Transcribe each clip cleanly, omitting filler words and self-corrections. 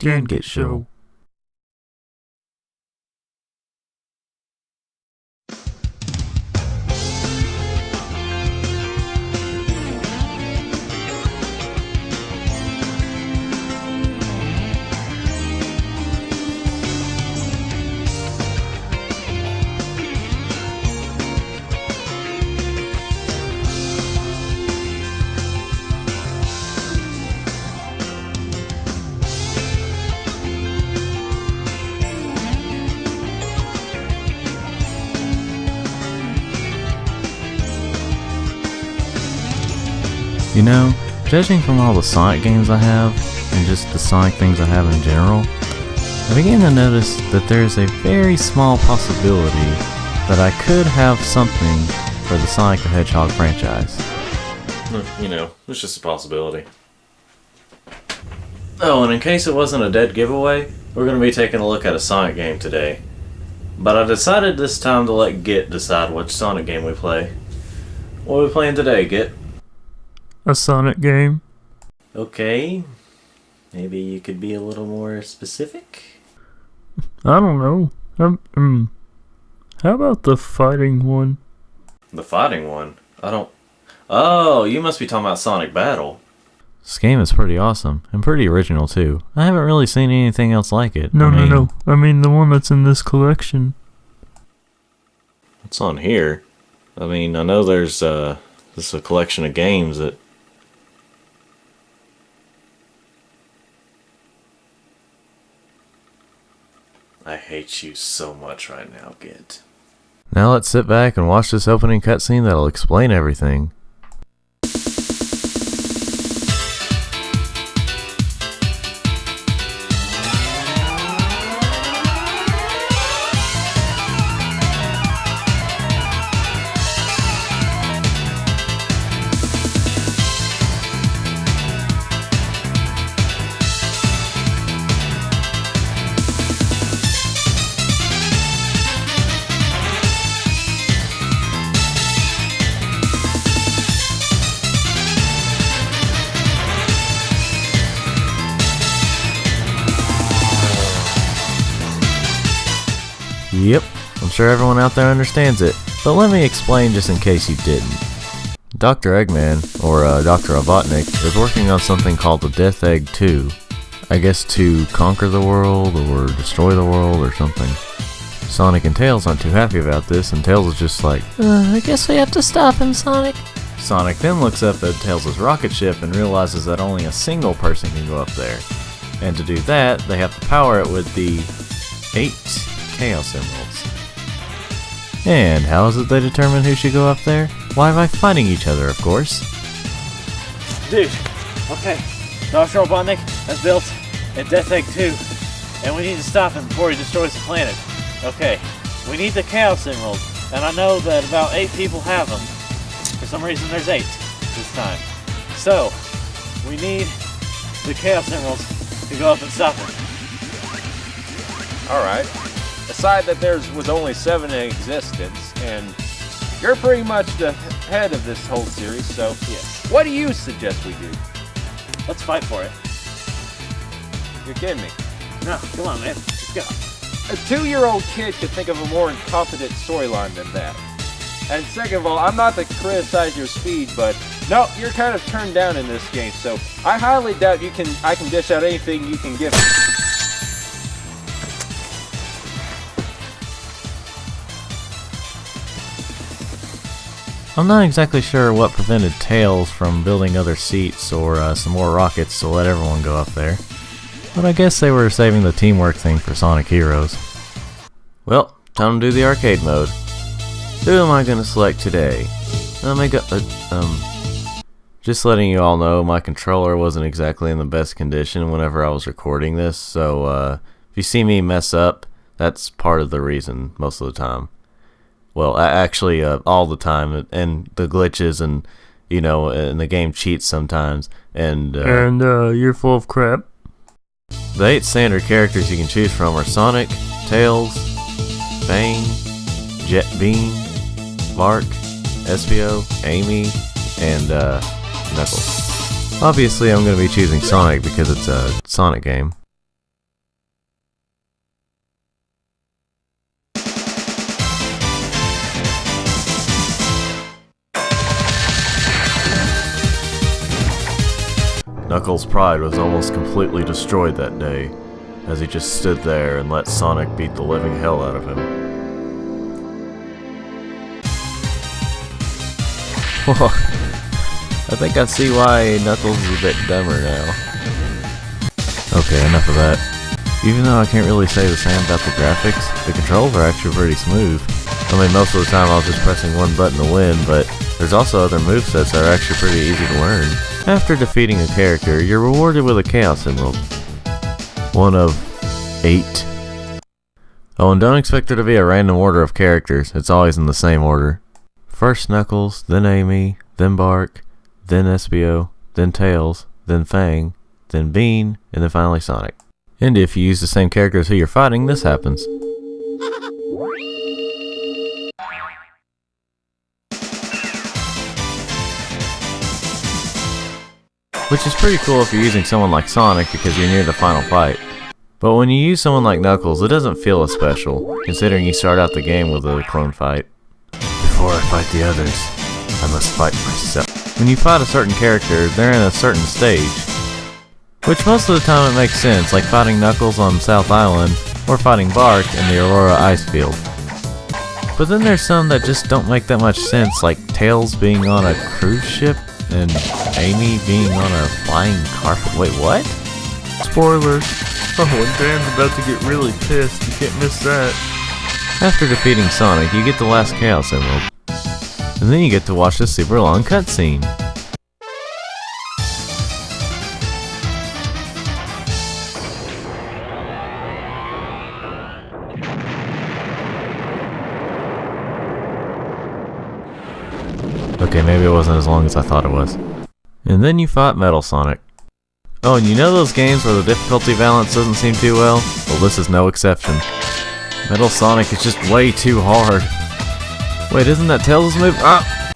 Can Get Show. You know, judging from all the Sonic games I have, and just the Sonic things I have in general, I begin to notice that there's a very small possibility that I could have something for the Sonic the Hedgehog franchise. You know, it's just a possibility. Oh, and in case it wasn't a dead giveaway, we're going to be taking a look at a Sonic game today. But I decided this time to let Git decide which Sonic game we play. What are we playing today, Git? A Sonic game? Okay. Maybe you could be a little more specific? I don't know. How about the fighting one? The fighting one? Oh, you must be talking about Sonic Battle. This game is pretty awesome, and pretty original too. I haven't really seen anything else like it. No. I mean the one that's in this collection. What's on here? I mean, I know there's this is a collection of games that... I hate you so much right now, Git. Now let's sit back and watch this opening cutscene that'll explain everything. Yep, I'm sure everyone out there understands it, but let me explain just in case you didn't. Dr. Eggman, or Dr. Robotnik, is working on something called the Death Egg 2. I guess to conquer the world, or destroy the world, or something. Sonic and Tails aren't too happy about this, and Tails is just like, I guess we have to stop him, Sonic. Sonic then looks up at Tails' rocket ship and realizes that only a single person can go up there. And to do that, they have to power it with the 8 Chaos Emeralds. And how is it they determine who should go up there? Why, by fighting each other, of course. Dude, okay, Dr. Robotnik has built a Death Egg 2, and we need to stop him before he destroys the planet. Okay, we need the Chaos Emerald, and I know that about 8 people have them. For some reason there's 8 this time. So, we need the Chaos Emeralds to go up and stop him. Alright. Aside that there was only 7 in existence, and you're pretty much the head of this whole series, so Yes. what do you suggest we do? Let's fight for it. You're kidding me. No, come on, man. Let's go. A 2-year-old kid could think of a more incompetent storyline than that. And second of all, I'm not to criticize your speed, but no, you're kind of turned down in this game, so I highly doubt I can dish out anything you can give me. I'm not exactly sure what prevented Tails from building other seats or some more rockets to let everyone go up there. But I guess they were saving the teamwork thing for Sonic Heroes. Well, time to do the arcade mode. Who am I going to select today? Just letting you all know, my controller wasn't exactly in the best condition whenever I was recording this, so if you see me mess up, that's part of the reason most of the time. Well, actually, all the time, and the glitches, and you know, and the game cheats sometimes, and you're full of crap. The 8 standard characters you can choose from are Sonic, Tails, Bane, Jet Beam, Mark, Espio, Amy, and Knuckles. Obviously, I'm going to be choosing Sonic because it's a Sonic game. Knuckles' pride was almost completely destroyed that day, as he just stood there and let Sonic beat the living hell out of him. Whoa. I think I see why Knuckles is a bit dumber now. Okay, enough of that. Even though I can't really say the same about the graphics, the controls are actually pretty smooth. I mean, most of the time I was just pressing one button to win, but there's also other movesets that are actually pretty easy to learn. After defeating a character, you're rewarded with a Chaos Emerald. One of 8. Oh, and don't expect there to be a random order of characters, it's always in the same order. First Knuckles, then Amy, then Bark, then Espio, then Tails, then Fang, then Bean, and then finally Sonic. And if you use the same character as who you're fighting, this happens. Which is pretty cool if you're using someone like Sonic because you're near the final fight. But when you use someone like Knuckles, it doesn't feel as special, considering you start out the game with a clone fight. Before I fight the others, I must fight myself. When you fight a certain character, they're in a certain stage. Which most of the time it makes sense, like fighting Knuckles on South Island, or fighting Bark in the Aurora Ice Field. But then there's some that just don't make that much sense, like Tails being on a cruise ship, and Amy being on a flying carpet. Wait, what? Spoilers. Oh, and Dan's about to get really pissed. You can't miss that. After defeating Sonic, you get the last Chaos Emerald. And then you get to watch this super long cutscene. Okay, maybe it wasn't as long as I thought it was. And then you fought Metal Sonic. Oh, and you know those games where the difficulty balance doesn't seem too well? Well, this is no exception. Metal Sonic is just way too hard. Wait, isn't that Tails' move? Ah!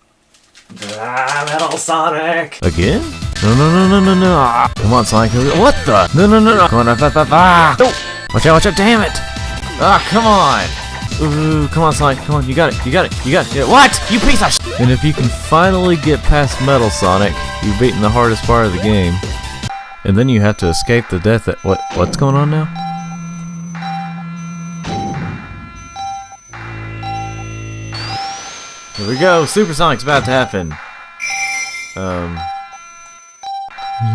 Metal Sonic! Again? No. Ah. Come on, Sonic. What the? No. Come on, ah! Watch out, damn it! Ah, come on! Ooh, come on, Sonic, come on, you got it. Yeah, what? You piece of shit! And if you can finally get past Metal Sonic, you've beaten the hardest part of the game. And then you have to escape the death at what's going on now? Here we go, Supersonic's about to happen.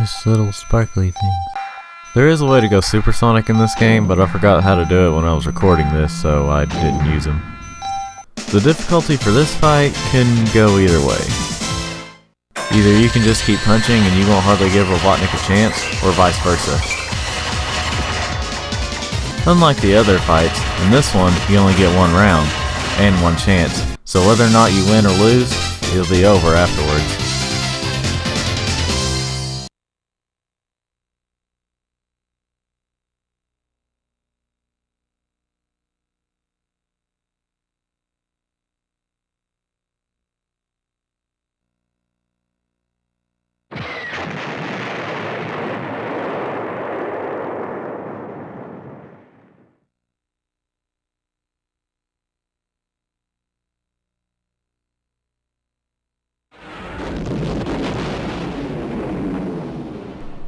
Just little sparkly things. There is a way to go supersonic in this game, but I forgot how to do it when I was recording this, so I didn't use them. The difficulty for this fight can go either way. Either you can just keep punching and you won't hardly give Robotnik a chance, or vice versa. Unlike the other fights, in this one you only get one round, and one chance, so whether or not you win or lose, it'll be over afterwards.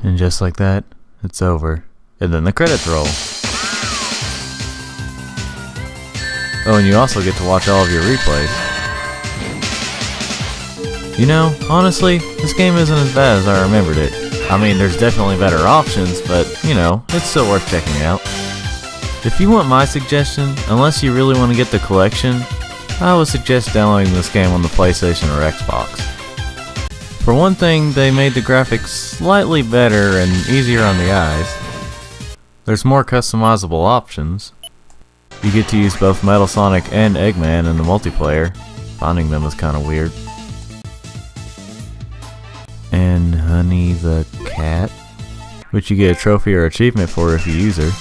And just like that, it's over. And then the credits roll. Oh, and you also get to watch all of your replays. You know, honestly, this game isn't as bad as I remembered it. I mean, there's definitely better options, but, you know, it's still worth checking out. If you want my suggestion, unless you really want to get the collection, I would suggest downloading this game on the PlayStation or Xbox. For one thing, they made the graphics slightly better and easier on the eyes. There's more customizable options. You get to use both Metal Sonic and Eggman in the multiplayer. Finding them is kinda weird. And Honey the Cat, which you get a trophy or achievement for if you use her.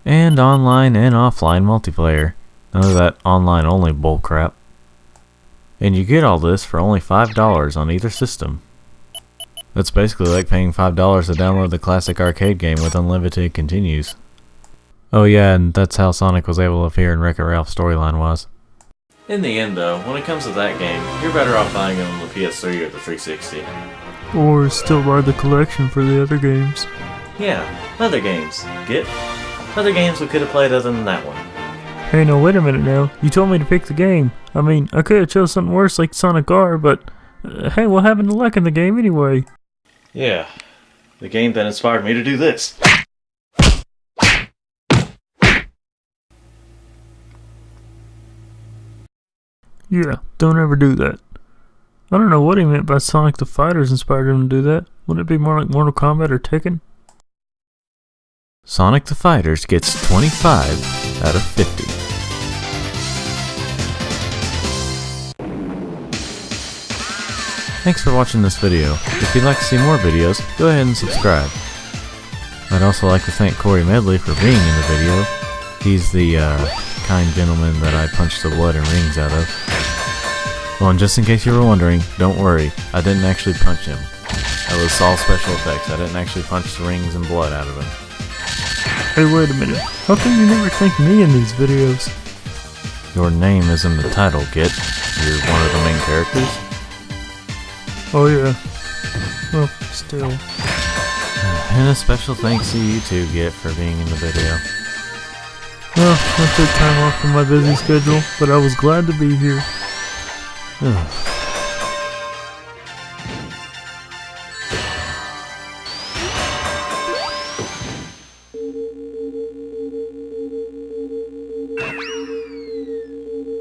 And online and offline multiplayer. None of that online only bullcrap. And you get all this for only $5 on either system. That's basically like paying $5 to download the classic arcade game with unlimited continues. Oh yeah, and that's how Sonic was able to appear in Wreck-It Ralph's storyline was. In the end though, when it comes to that game, you're better off buying it on the PS3 or the 360. Or still buy the collection for the other games. Yeah, other games. Get? Other games we could have played other than that one. Hey, no, wait a minute now. You told me to pick the game. I mean, I could have chose something worse like Sonic R, but hey, what happened to luck in the game anyway? Yeah, the game that inspired me to do this. Yeah, don't ever do that. I don't know what he meant by Sonic the Fighters inspired him to do that. Wouldn't it be more like Mortal Kombat or Tekken? Sonic the Fighters gets 25 out of 50. Thanks for watching this video. If you'd like to see more videos, go ahead and subscribe. I'd also like to thank Corey Medley for being in the video. He's the kind gentleman that I punched the blood and rings out of. Well, and just in case you were wondering, don't worry, I didn't actually punch him. That was all special effects. I didn't actually punch the rings and blood out of him. Hey, wait a minute. How come you never thank me in these videos? Your name is in the title, Git. You're one of the main characters. Oh yeah. Well, still. And a special thanks to you too, Git, for being in the video. Well, I took time off from my busy schedule, but I was glad to be here. Ugh.